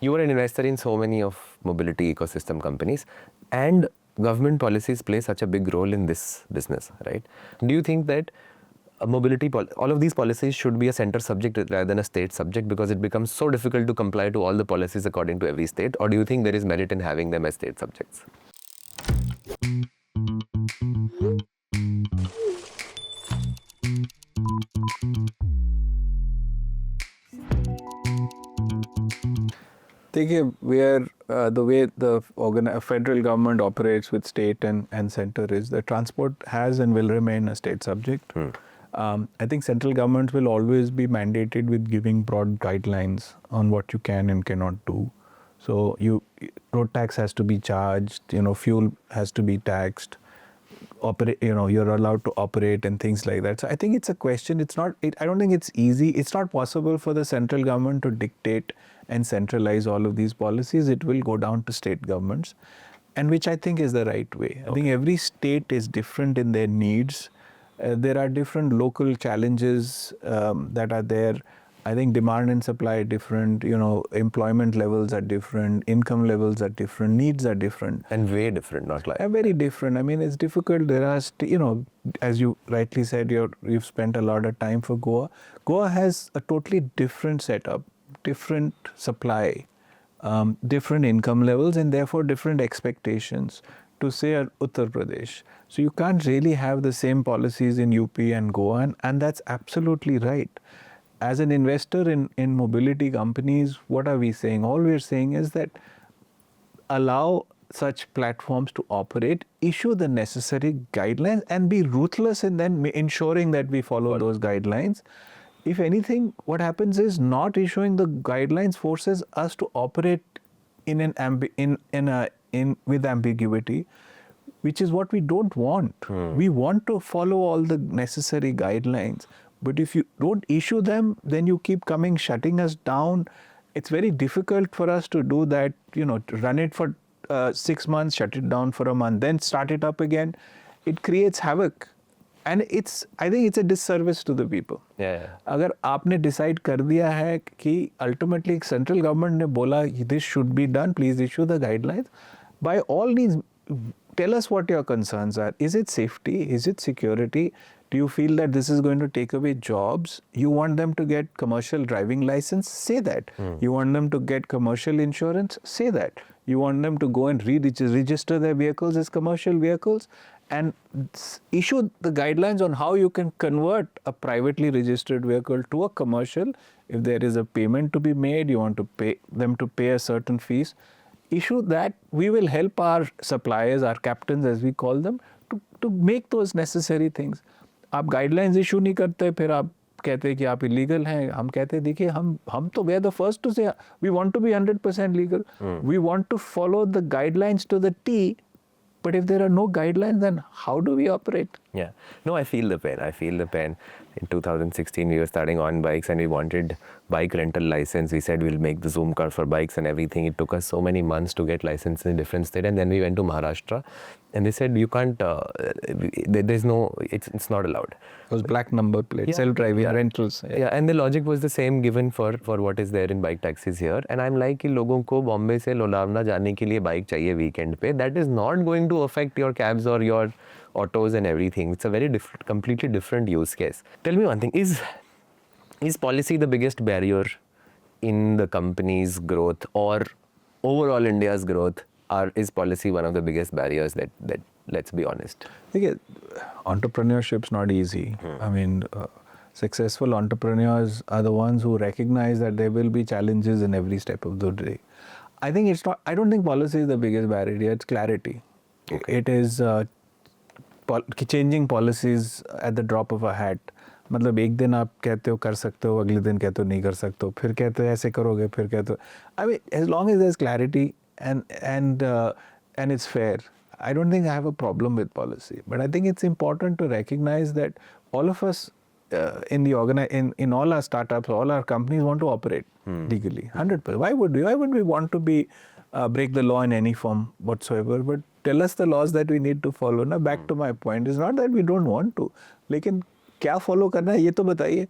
You are an investor in so many of mobility ecosystem companies, and government policies play such a big role in this business, right? Do you think that all of these policies should be a center subject rather than a state subject, because it becomes so difficult to comply to all the policies according to every state? Or do you think there is merit in having them as state subjects? Where the way the federal government operates with state and center is that transport has and will remain a state subject. I think central governments will always be mandated with giving broad guidelines on what you can and cannot do. So road tax has to be charged, fuel has to be taxed, you're allowed to operate and things like that. So I think it's a question. I don't think it's easy. It's not possible for the central government to dictate and centralize all of these policies. It will go down to state governments, and which I think is the right way. I think every state is different in their needs. There are different local challenges that are there. I think demand and supply are different, employment levels are different, income levels are different, needs are different. And way different, not like... Very different. I mean, it's difficult. There are, as you rightly said, you've spent a lot of time for Goa. Goa has a totally different setup, different supply, different income levels, and therefore different expectations to say Uttar Pradesh. So you can't really have the same policies in UP and Goa, and that's absolutely right. As an investor in mobility companies, what are we saying? All we're saying is that allow such platforms to operate, issue the necessary guidelines, and be ruthless in then ensuring that we follow those guidelines. If anything, what happens is not issuing the guidelines forces us to operate with ambiguity, which is what we don't want. We want to follow all the necessary guidelines. But if you don't issue them, then you keep shutting us down. It's very difficult for us to do that, run it for 6 months, shut it down for a month, then start it up again. It creates havoc. And I think it's a disservice to the people. अगर आपने decide कर दिया है कि ultimately central government ने बोला this should be done, please issue the guidelines. By all means, tell us what your concerns are. Is it safety? Is it security? Do you feel that this is going to take away jobs? You want them to get commercial driving license? Say that. You want them to get commercial insurance? Say that. You want them to go and register their vehicles as commercial vehicles? And issue the guidelines on how you can convert a privately registered vehicle to a commercial. If there is a payment to be made, you want to pay them to pay a certain fees. Issue that. We will help our suppliers, our captains as we call them, to make those necessary things. आप guidelines issue नहीं करते, फिर आप कहते हैं कि आप illegal हैं. हम कहते हैं देखिए हम तो we are the first to say we want to be 100% legal. We want to follow the guidelines to the T. But if there are no guidelines, then how do we operate? Yeah. No, I feel the pain. In 2016, we were starting on bikes and we wanted bike rental license. We said we'll make the Zoom car for bikes and everything. It took us so many months to get license in different states. And then we went to Maharashtra and they said, you can't, there's no, it's not allowed. It was black number plate, self-driving, rentals. Yeah, and the logic was the same given for what is there in bike taxis here. And I'm like, कि लोगों को बॉम्बे से लोनावला जाने के लिए bike चाहिए weekend पे. That is not going to affect your cabs or your autos and everything. It's a very completely different use case. Tell me one thing, is policy the biggest barrier in the company's growth or overall India's growth? Or is policy one of the biggest barriers that let's be honest? Entrepreneurship's not easy. I mean, successful entrepreneurs are the ones who recognize that there will be challenges in every step of the day. I don't think policy is the biggest barrier, it's clarity. Okay. It is changing policies at the drop of a hat. मतलब एक दिन आप कहते हो कर सकते हो, अगले दिन कहते हो नहीं कर सकते हो, फिर कहते हो ऐसे करोगे, फिर कहते हो. I mean, as long as there's clarity and it's fair, I don't think I have a problem with policy. But I think it's important to recognize that all of us in all our startups, all our companies want to operate legally, 100%. Why would we want to break the law in any form whatsoever? But tell us the laws that we need to follow. Now back to my point, it's not that we don't want to, लेकिन क्या follow करना है ये तो बताइए.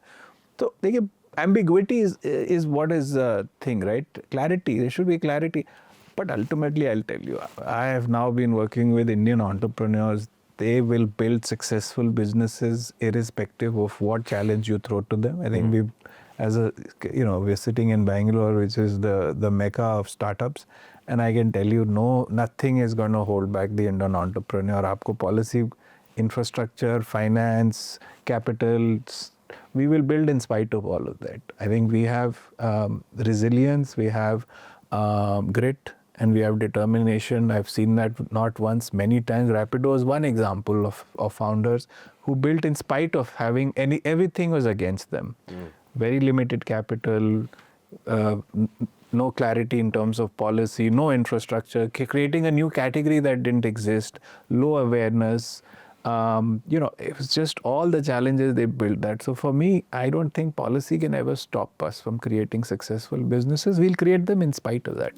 तो देखिए ambiguity is what is the thing, right? Clarity. There should be clarity. But ultimately, I'll tell you, I have now been working with Indian entrepreneurs. They will build successful businesses irrespective of what challenge you throw to them. I think we, as a, we're sitting in Bangalore, which is the mecca of startups, and I can tell you, no, nothing is going to hold back the Indian entrepreneur. आपको policy, infrastructure, finance, capital, we will build in spite of all of that. I think we have resilience, we have grit, and we have determination. I've seen that not once, many times. Rapido is one example of founders who built in spite of having everything was against them. Very limited capital, no clarity in terms of policy, no infrastructure, creating a new category that didn't exist, low awareness. It was just all the challenges they built that. So for me, I don't think policy can ever stop us from creating successful businesses. We'll create them in spite of that.